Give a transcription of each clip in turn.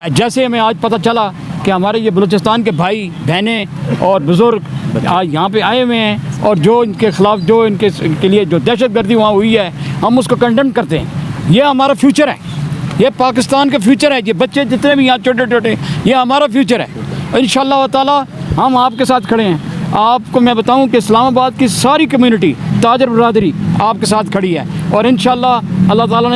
जैसे हमें आज पता चला कि हमारे ये बलूचिस्तान के भाई बहनें और बुज़ुर्ग आज यहाँ पे आए हुए हैं और जो इनके ख़िलाफ़ जो इनके लिए जो दहशतगर्दी वहाँ हुई है हम उसको कंडेम करते हैं। ये हमारा फ्यूचर है, ये पाकिस्तान का फ्यूचर है। ये बच्चे जितने भी यहाँ छोटे छोटे ये हमारा फ्यूचर है। इंशाअल्लाह ताला हम आपके साथ खड़े हैं। आपको मैं बताऊं कि इस्लामाबाद की सारी कम्युनिटी ताजर बरदरी आपके साथ खड़ी है और इंशाअल्लाह अल्लाह ताला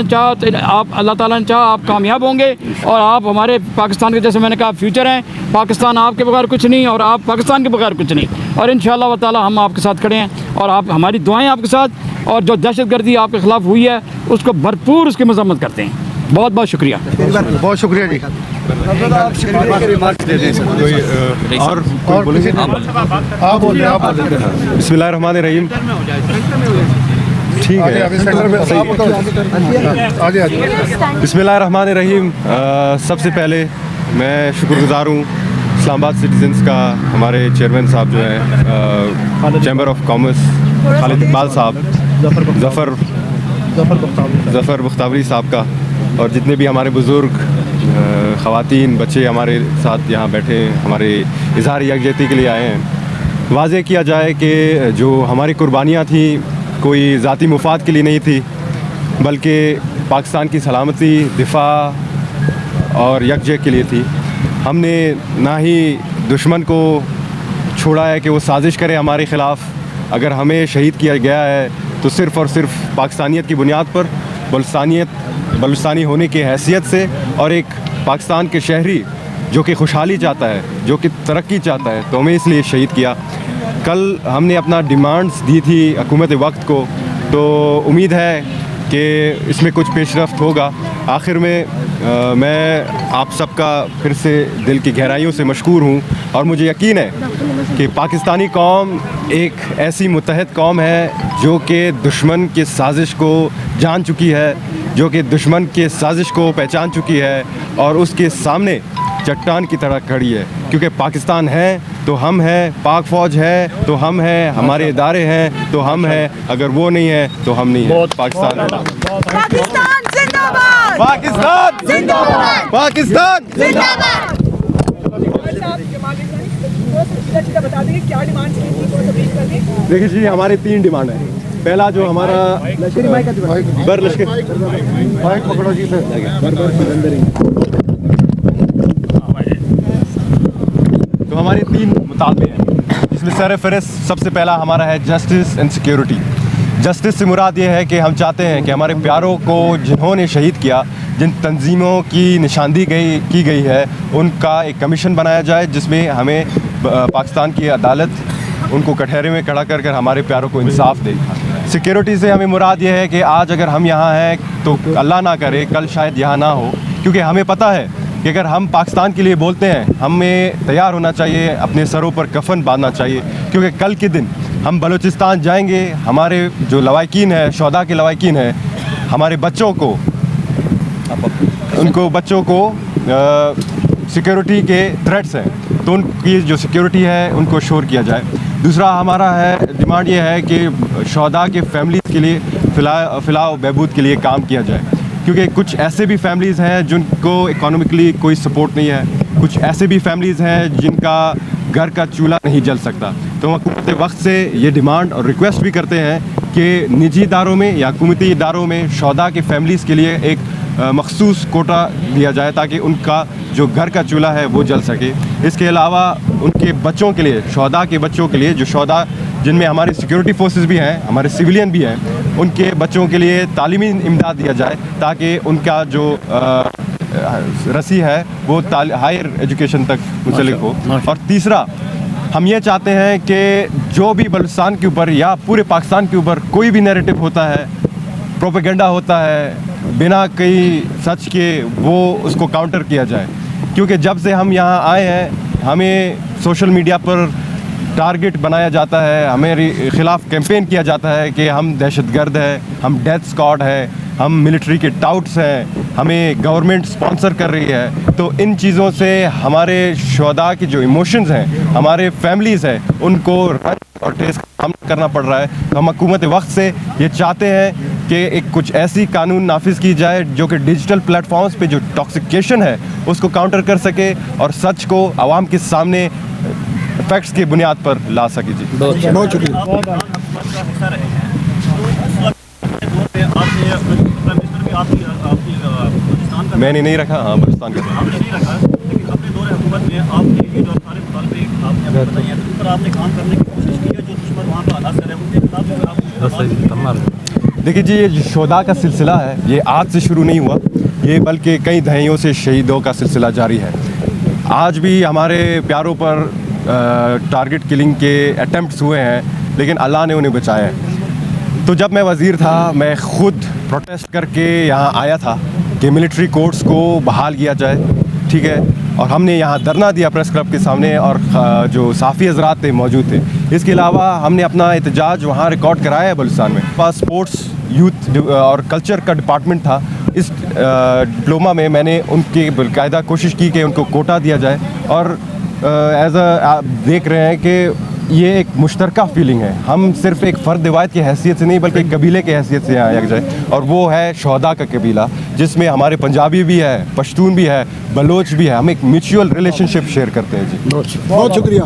ने चाहा आप कामयाब होंगे और आप हमारे पाकिस्तान के, जैसे मैंने कहा, फ्यूचर हैं। पाकिस्तान आपके बगैर कुछ नहीं और आप पाकिस्तान के बगैर कुछ नहीं। और इंशाअल्लाह ताला हम आपके साथ खड़े हैं और आप हमारी दुआएं आपके साथ। और जो दहशतगर्दी आपके ख़िलाफ़ हुई है उसको भरपूर उसकी मज़म्मत करते हैं। बहुत बहुत शुक्रिया। बहुत शुक्रिया जी। आप बोलिए। बिस्मिल्लाहिर्रहमानिर्रहीम। ठीक है, बिस्मिल्लाहिर्रहमानिर्रहीम। सबसे पहले मैं शुक्रगुज़ार हूँ इस्लामाबाद सिटीजन्स का, हमारे चेयरमैन साहब जो हैं chamber of commerce Khalid Iqbal साहब, ज़फ़र बख्तावरी साहब का, और जितने भी हमारे बुज़ुर्ग, ख़वातीन, बच्चे हमारे साथ यहाँ बैठे हमारे इज़हार यकजहती के लिए आए हैं। वाज़ेह किया जाए कि जो हमारी कुर्बानियाँ थी कोई ज़ाती मुफाद के लिए नहीं थी, बल्कि पाकिस्तान की सलामती, दिफा और यकजहती के लिए थी। हमने ना ही दुश्मन को छोड़ा है कि वो साजिश करे हमारे ख़िलाफ़। अगर हमें शहीद किया गया है तो सिर्फ़ और सिर्फ पाकिस्तानियत की बुनियाद पर, बलूचिस्तानी होने की हैसियत से, और एक पाकिस्तान के शहरी जो कि खुशहाली चाहता है, जो कि तरक्की चाहता है, तो हमें इसलिए शहीद किया। कल हमने अपना डिमांड्स दी थी हुकूमत वक्त को, तो उम्मीद है कि इसमें कुछ पेशरफ्त होगा। आखिर में मैं आप सबका फिर से दिल की गहराइयों से मशकूर हूँ और मुझे यकीन है कि पाकिस्तानी कौम एक ऐसी मुत्तहद कौम है जो कि दुश्मन की साजिश को जान चुकी है, जो कि दुश्मन के साजिश को पहचान चुकी है और उसके सामने चट्टान की तरह खड़ी है। क्योंकि पाकिस्तान है तो हम हैं, पाक फ़ौज है तो हम हैं, हमारे इदारे हैं तो हम हैं, अगर वो नहीं है तो हम नहीं हैं। पाकिस्तान पाकिस्तान जिंदाबाद, पाकिस्तान जिंदाबाद, पाकिस्तान जिंदाबाद। देखिए जी, हमारे 3 डिमांड हैं। पहला जो हमारा बर लश्कर पकड़ो जी, तो हमारे 3 मुतालबे हैं, जिसमें सरफ़हरिस्त सबसे पहला हमारा है जस्टिस एंड सिक्योरिटी। जस्टिस से मुराद ये है कि हम चाहते हैं कि हमारे प्यारों को जिन्होंने शहीद किया, जिन तंजीमों की निशानदी की गई है, उनका एक कमीशन बनाया जाए जिसमें हमें पाकिस्तान की अदालत उनको कटहरे में खड़ा कर हमारे प्यारों को इंसाफ दे। सिक्योरिटी से हमें मुराद ये है कि आज अगर हम यहाँ हैं तो अल्लाह ना करे कल शायद यहाँ ना हो, क्योंकि हमें पता है कि अगर हम पाकिस्तान के लिए बोलते हैं, हमें तैयार होना चाहिए, अपने सरों पर कफन बांधना चाहिए, क्योंकि कल के दिन हम बलूचिस्तान जाएंगे, हमारे जो लवाकिन है, शोहदा के लवाकिन है, हमारे बच्चों को सिक्योरिटी के थ्रेट्स हैं, तो उनकी जो सिक्योरिटी है उनको श्योर किया जाए। दूसरा हमारा है डिमांड ये है कि शोहदा के फैमिलीज़ के लिए फ़िलहाल बहबूद के लिए काम किया जाए, क्योंकि कुछ ऐसे भी फैमिलीज़ हैं जिनको इकोनॉमिकली कोई सपोर्ट नहीं है, कुछ ऐसे भी फैमिलीज़ हैं जिनका घर का चूल्हा नहीं जल सकता। तो हुकूमत वक्त से ये डिमांड और रिक्वेस्ट भी करते हैं कि निजी इदारों में या हुकूमती इदारों में शोहदा के फैमिलीज़ के लिए एक मखसूस कोटा दिया जाए ताकि उनका जो घर का चूल्हा है वो जल सके। इसके अलावा उनके बच्चों के लिए, शोहदा के बच्चों के लिए, जो शोहदा जिनमें हमारे सिक्योरिटी फोर्सेस भी हैं, हमारे सिविलियन भी हैं, उनके बच्चों के लिए तालीमी इमदाद दिया जाए ताकि उनका जो रसी है वो हायर एजुकेशन तक मुंसलिक हो। और तीसरा, हम ये चाहते हैं कि जो भी बलूचिस्तान के ऊपर या पूरे पाकिस्तान के ऊपर कोई भी नैरेटिव होता है, प्रोपेगेंडा होता है बिना कई सच के, वो उसको काउंटर किया जाए। क्योंकि जब से हम यहाँ आए हैं हमें सोशल मीडिया पर टारगेट बनाया जाता है, हमारे ख़िलाफ़ कैंपेन किया जाता है कि हम दहशतगर्द हैं, हम डेथ स्क्वाड है, हम मिलिट्री के टाउट्स हैं, हमें गवर्नमेंट स्पॉन्सर कर रही है। तो इन चीज़ों से हमारे शोहदा के जो इमोशंस हैं, हमारे फैमिलीज़ हैं, उनको रंज और ठेस का सामना करना पड़ रहा है। तो हम हुकूमत वक्त से ये चाहते हैं कि एक कुछ ऐसी कानून नाफिज की जाए जो कि डिजिटल प्लेटफॉर्म्स पे जो टॉक्सिकेशन है उसको काउंटर कर सके और सच को आवाम के सामने फैक्ट्स की बुनियाद पर ला सके जी। बहुत शुक्रिया। मैंने नहीं रखा, हाँ बलूचिस्तान का देखिए जी, ये जो शोधा का सिलसिला है ये आज से शुरू नहीं हुआ, ये बल्कि कई दहाइयों से शहीदों का सिलसिला जारी है। आज भी हमारे प्यारों पर टारगेट किलिंग के अटेम्प्ट्स हुए हैं, लेकिन अल्लाह ने उन्हें बचाया है। तो जब मैं वज़ीर था मैं ख़ुद प्रोटेस्ट करके यहाँ आया था कि मिलिट्री कोर्ट्स को बहाल किया जाए, ठीक है, और हमने यहाँ धरना दिया प्रेस क्लब के सामने और जो साफ़ी हज़रात थे मौजूद थे। इसके अलावा हमने अपना एहतजाज वहाँ रिकॉर्ड कराया है बलूचिस्तान में। पास स्पोर्ट्स, यूथ और कल्चर का डिपार्टमेंट था। इस डिप्लोमा में मैंने उनकी बाकायदा कोशिश की कि उनको कोटा दिया जाए और आप देख रहे हैं कि ये एक मुश्तरका फीलिंग है। हम सिर्फ एक फ़र्द रिवायत की हैसियत से नहीं बल्कि एक कबीले की हैसियत से यहाँ आया जाए, और वो है शोहदा का कबीला, जिसमें हमारे पंजाबी भी है, पश्तून भी है, बलोच भी है। हम एक म्यूचुअल रिलेशनशिप शेयर करते हैं जी। बहुत शुक्रिया।